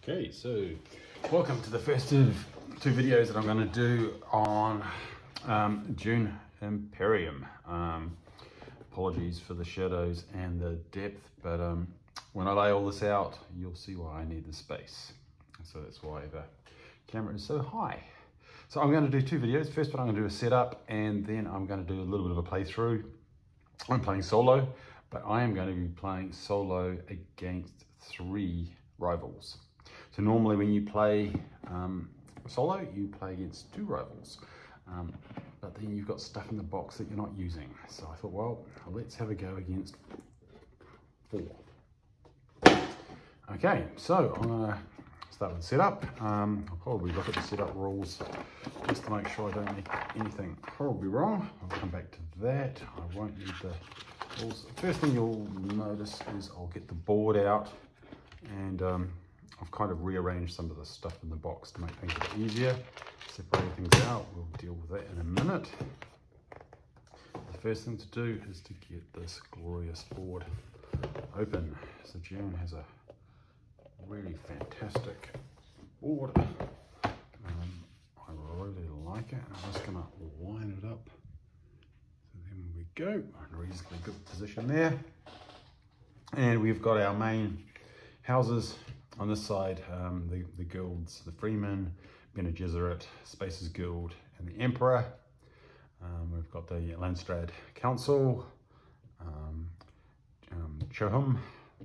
Okay, so welcome to the first of two videos that I'm going to do on Dune Imperium. Apologies for the shadows and the depth, but when I lay all this out, you'll see why I need the space. So that's why the camera is so high. So I'm going to do two videos. First one, I'm going to do a setup, and then I'm going to do a little bit of a playthrough. I'm playing solo, but I am going to be playing solo against 3 rivals. So normally when you play solo, you play against 2 rivals, but then you've got stuff in the box that you're not using. So I thought, well, let's have a go against 4. Okay, so I'm gonna start with the setup. I'll probably look at the setup rules just to make sure I don't make anything horribly wrong. I'll come back to that. I won't need the rules. The first thing you'll notice is I'll get the board out, and I've kind of rearranged some of the stuff in the box to make things a bit easier. Separating things out, we'll deal with that in a minute. The first thing to do is to get this glorious board open. So Dune has a really fantastic board. I really like it. I'm just going to line it up. So there we go. In a reasonably good position there. And we've got our main houses on this side, the guilds, the Freeman, Bene Gesserit, Spaces Guild, and the Emperor. We've got the Landstrad Council, Chohum,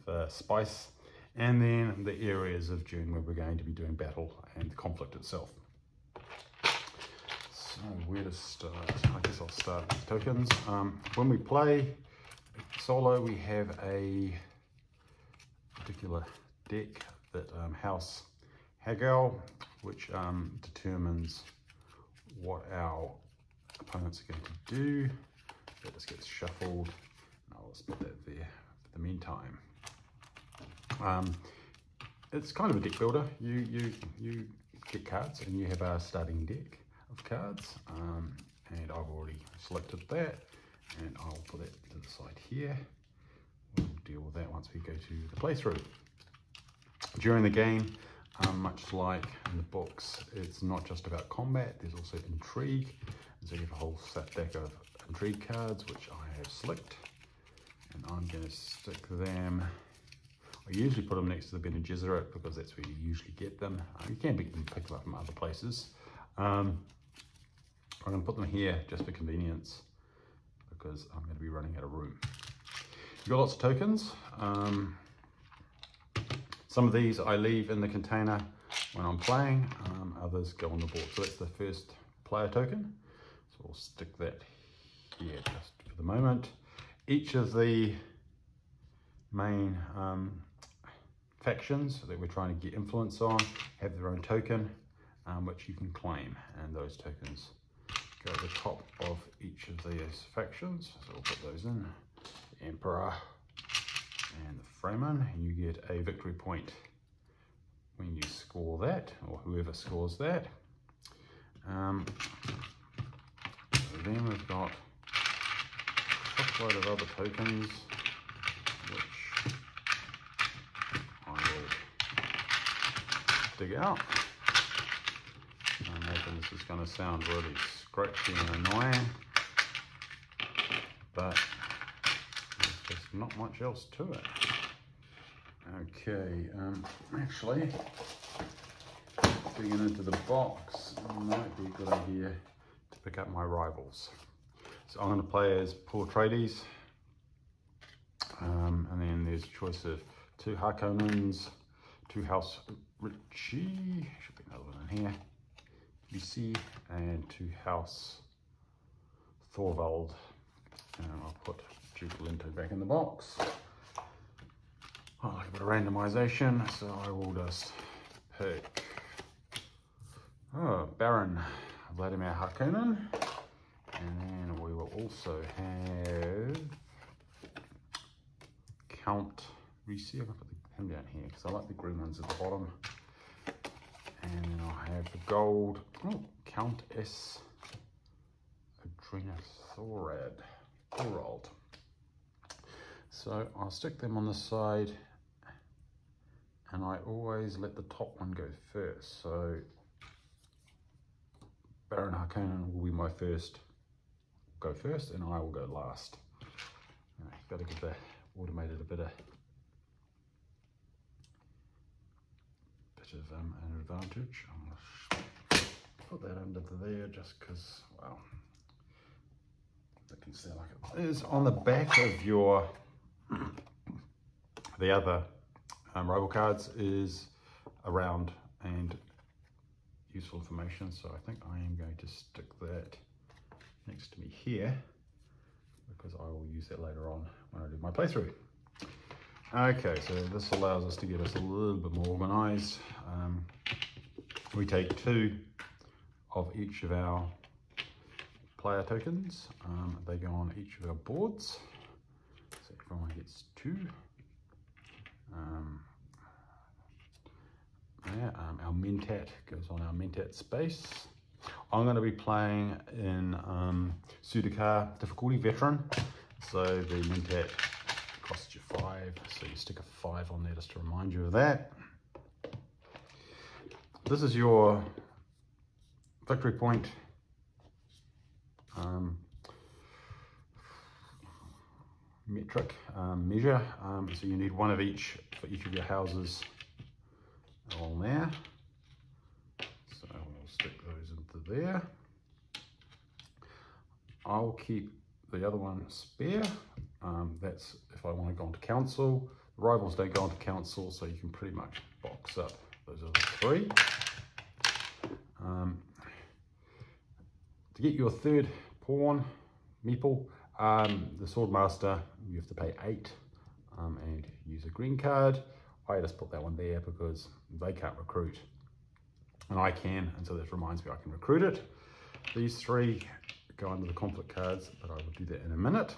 the Spice, and then the areas of Dune where we're going to be doing battle and the conflict itself. So where to start? I guess I'll start with tokens. When we play solo, we have a particular deck that House Hagel, which determines what our opponents are going to do. That just gets shuffled, and I'll just put that there for the meantime. It's kind of a deck builder. You get cards, and you have a starting deck of cards, and I've already selected that, and I'll put that to the side here. We'll deal with that once we go to the playthrough. During the game, much like in the books, it's not just about combat, there's also intrigue. So you have a whole set deck of intrigue cards, which I have selected, and I'm going to stick them. I usually put them next to the Bene Gesserit because that's where you usually get them. You can pick them up from other places. I'm going to put them here just for convenience because I'm going to be running out of room. You've got lots of tokens. Some of these I leave in the container when I'm playing, others go on the board. So that's the first player token. So we'll stick that here just for the moment. Each of the main factions that we're trying to get influence on have their own token, which you can claim. And those tokens go at the top of each of these factions. So we'll put those in. The Emperor and the Freeman, and you get a victory point when you score that, or whoever scores that. So then we've got a couple of other tokens, which I will dig out. I imagine this is going to sound really scratchy and annoying, but there's just not much else to it. Okay, actually, digging into the box might be a good idea to pick up my rivals. So I'm going to play as Paul Atreides, and then there's a choice of 2 Harkonnens, 2 House Ritchie, should be another one in here, UC, and 2 House Thorvald. And I'll put Duke Lento back in the box. I like a bit of randomization, so I will just pick Baron Vladimir Harkonnen, and then we will also have Count Risi. I'm going to put him down here because I like the green ones at the bottom. And then I'll have the gold Countess Adrena Thorald. So I'll stick them on the side and I always let the top one go first. So Baron Harkonnen will be my go first, and I will go last. Got to give the automated a bit of an advantage. I'm going to put that under there just because, well, it can sound like it is. On the back of your the other rival cards is around and useful information, so I think I am going to stick that next to me here because I will use that later on when I do my playthrough. Okay, so this allows us to get us a little bit more organized. We take 2 of each of our player tokens. They go on each of our boards, so everyone gets 2. Our Mentat goes on our Mentat space. I'm going to be playing in Sudakar difficulty veteran, so the Mentat costs you 5, so you stick a 5 on there just to remind you of that. This is your victory point metric measure, so you need 1 of each for each of your houses on there. So we'll stick those into there. I'll keep the other one spare. That's if I want to go into council. The rivals don't go into council, so you can pretty much box up those other 3. To get your 3rd pawn, meeple, the Swordmaster, you have to pay 8 and use a green card. I just put that one there because they can't recruit and I can, and so that reminds me I can recruit it. These 3 go under the conflict cards, but I will do that in a minute.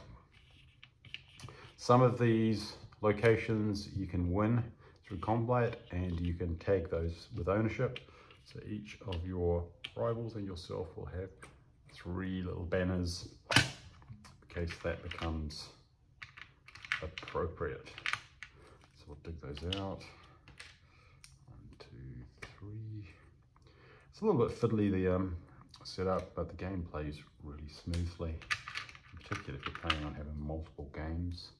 Some of these locations you can win through combat and you can tag those with ownership. So each of your rivals and yourself will have 3 little banners in case that becomes appropriate. So we'll dig those out. 1, 2, 3. It's a little bit fiddly, the setup, but the game plays really smoothly, in particular if you're planning on having multiple games.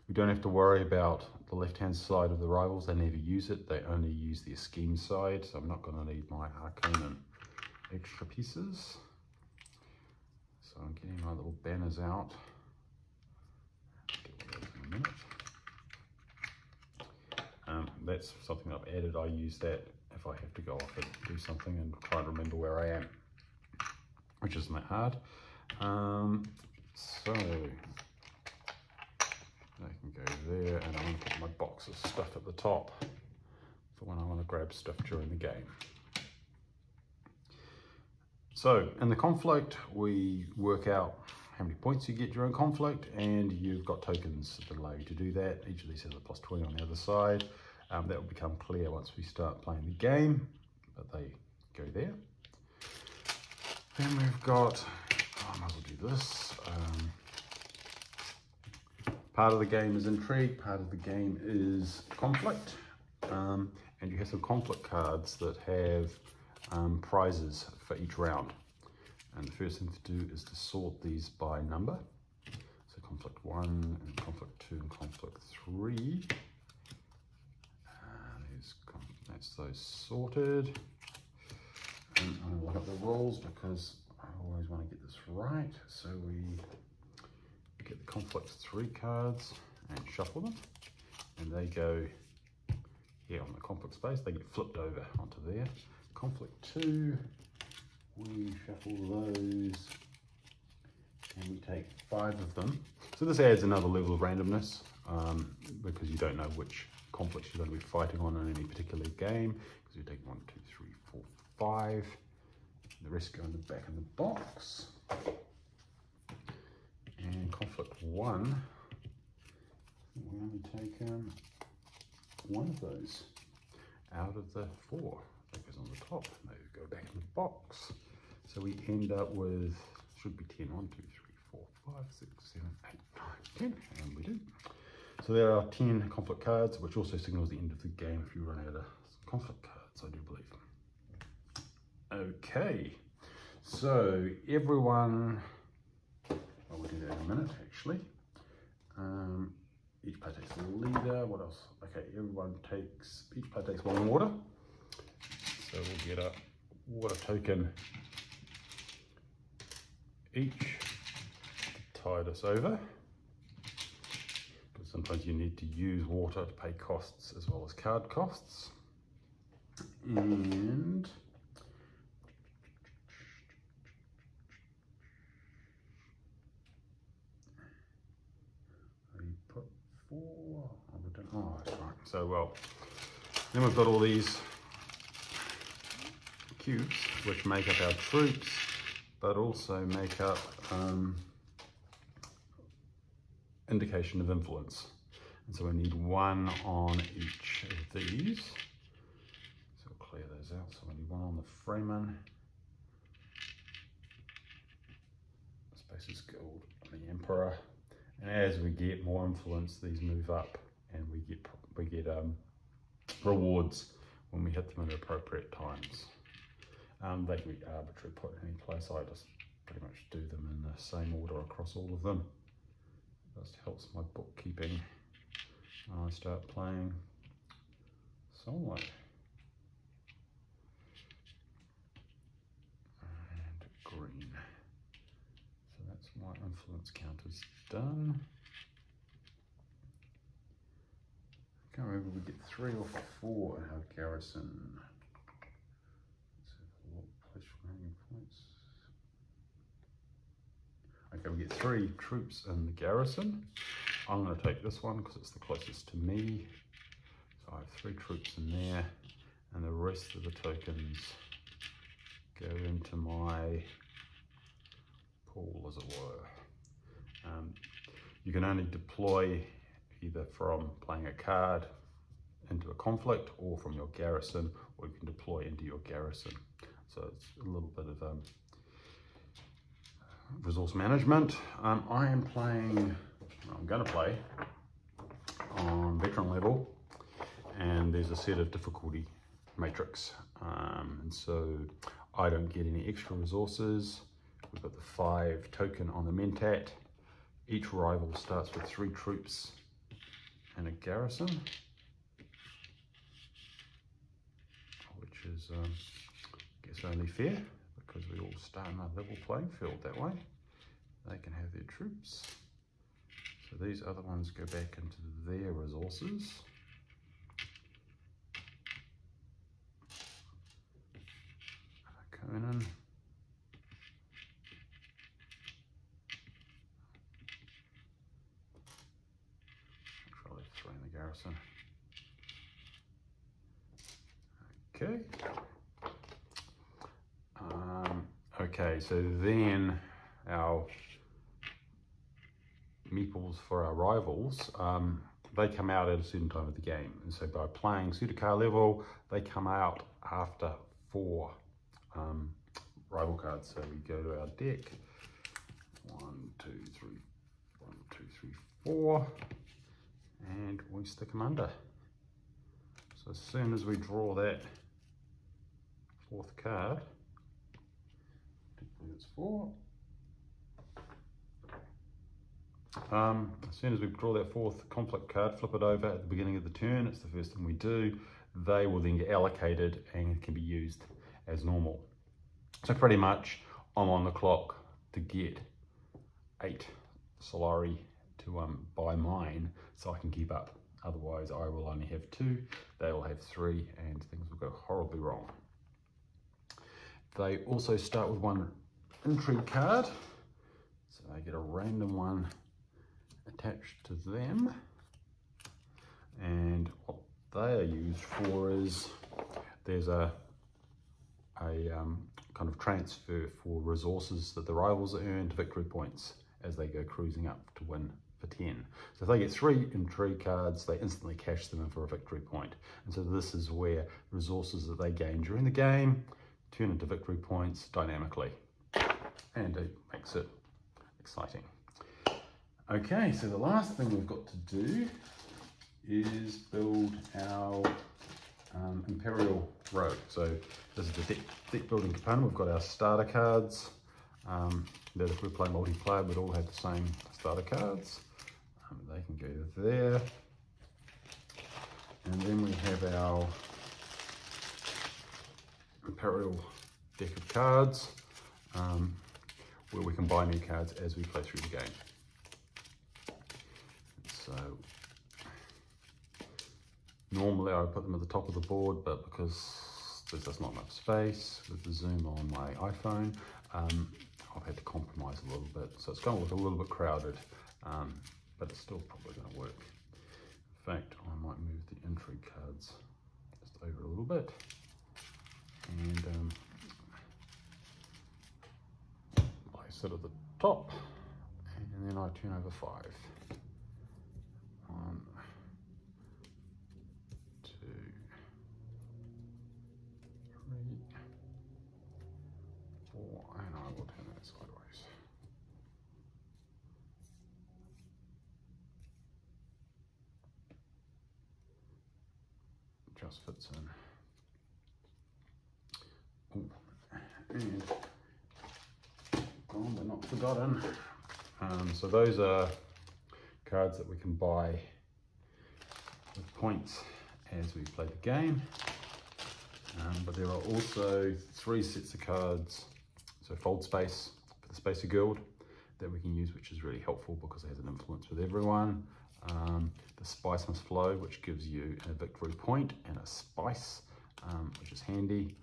We don't have to worry about the left-hand side of the rivals. They never use it. They only use the scheme side, so I'm not going to need my Harkonnen extra pieces. So I'm getting my little banners out. Get those in a minute. That's something I've added. I use that if I have to go off and do something and try and remember where I am, which isn't that hard. So I can go there, and I'm going to put my box of stuff at the top for when I want to grab stuff during the game. So in the conflict, we work out how many points you get during conflict, and you've got tokens that allow you to do that. Each of these has a plus 20 on the other side. That will become clear once we start playing the game, but they go there. Then we've got, I might as well do this. Part of the game is intrigue, part of the game is conflict, and you have some conflict cards that have prizes for each round. And the first thing to do is to sort these by number. So conflict 1 and conflict 2 and conflict 3. That's those sorted. And I'm going to look up the rules because I always want to get this right. So we get the conflict 3 cards and shuffle them, and they go here on the conflict space. They get flipped over onto there. Conflict 2, we shuffle those and we take 5 of them. So this adds another level of randomness because you don't know which conflicts you're going to be fighting on in any particular game, because you take 1, 2, 3, 4, 5. The rest go in the back of the box. And conflict 1, we only take 1 of those out of the 4 that goes on the top. They go back in the box. So we end up with, should be 10. 1, 2, 3, 4, 5, 6, 7, 8, 9, 10. And we do. So there are 10 conflict cards, which also signals the end of the game if you run out of conflict cards, I do believe. Okay, so everyone, well, we'll do that in a minute actually. Each player takes a leader. What else? Okay, each player takes 1 water. So we'll get a water token each to tide us over. Because sometimes you need to use water to pay costs as well as card costs. And oh, that's right. So, well, then we've got all these cubes which make up our troops, but also make up indication of influence. And so we need 1 on each of these. So we'll clear those out. So we need 1 on the Freeman. Space is gold on the Emperor. And as we get more influence, these move up, and we get rewards when we hit them at appropriate times. They can be arbitrary, put in any place. I just pretty much do them in the same order across all of them. It just helps my bookkeeping when I start playing solo. And green. So that's my influence counters done. I can't remember, we get 3 or 4 in our garrison. Let's have a look, place remaining points. Okay, we get 3 troops in the garrison. I'm going to take this one because it's the closest to me. So I have 3 troops in there, and the rest of the tokens go into my pool, as it were. You can only deploy either from playing a card into a conflict or from your garrison, or you can deploy into your garrison. So it's a little bit of resource management. I'm going to play on veteran level, and there's a set of difficulty matrix. And so I don't get any extra resources. We've got the 5 token on the Mentat. Each rival starts with 3 troops and a garrison, which is, I guess, only fair because we all start on a level playing field that way. They can have their troops. So these other ones go back into their resources. Conan. In the garrison. Okay. Okay, so then our meeples for our rivals, they come out at a certain time of the game. And so by playing pseudo level, they come out after 4 rival cards. So we go to our deck. 1, 2, 3, 1, 2, 3, 4. And we stick them under. So as soon as we draw that 4th card, it's 4. As soon as we draw that 4th conflict card, flip it over at the beginning of the turn. It's the first thing we do. They will then get allocated and can be used as normal. So pretty much I'm on the clock to get 8 Solari to buy mine so I can keep up. Otherwise I will only have 2, they will have 3, and things will go horribly wrong. They also start with 1 intrigue card, so they get a random one attached to them, and what they are used for is there's a kind of transfer for resources that the rivals earn to victory points as they go cruising up to win for 10. So if they get 3 intrigue cards, they instantly cash them in for a victory point. And so this is where resources that they gain during the game turn into victory points dynamically. And it makes it exciting. Okay, so the last thing we've got to do is build our Imperial rogue. So this is the deck building component. We've got our starter cards that if we play multiplayer we'd all have the same starter cards. They can go there. And then we have our Imperial deck of cards where we can buy new cards as we play through the game. So normally I would put them at the top of the board, but because there's just not enough space with the zoom on my iPhone, I've had to compromise a little bit. So it's going to look a little bit crowded, but it's still probably going to work. In fact, I might move the intrigue cards just over a little bit. And I sit at the top, and then I turn over 5. 1, 2, 3, 4, and I will turn that sideways. Just fits in. Ooh. And gone but not forgotten. So those are cards that we can buy with points as we play the game. But there are also 3 sets of cards, so fold space for the Spacer Guild that we can use, which is really helpful because it has an influence with everyone. The Spice Must Flow, which gives you a victory point and a spice, which is handy.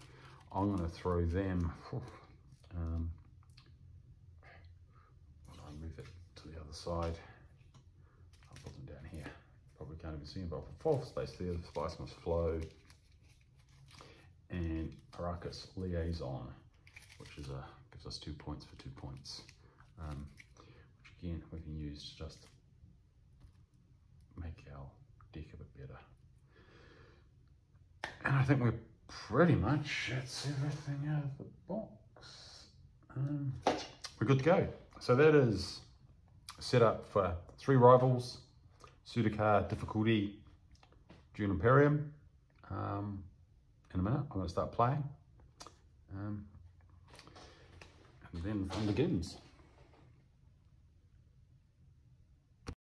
I'm going to throw them, I'll move it to the other side. I'll put them down here. Probably can't even see them, but I'll put fold space there, the Spice Must Flow, and Arrakis Liaison, which is gives us 2 points for 2 points, which again we can use to just make our deck a bit better. And I think we're pretty much, that's everything out of the box. We're good to go. So that is set up for 3 rivals, Sudokar difficulty, Dune Imperium. In a minute, I'm going to start playing. And then fun begins.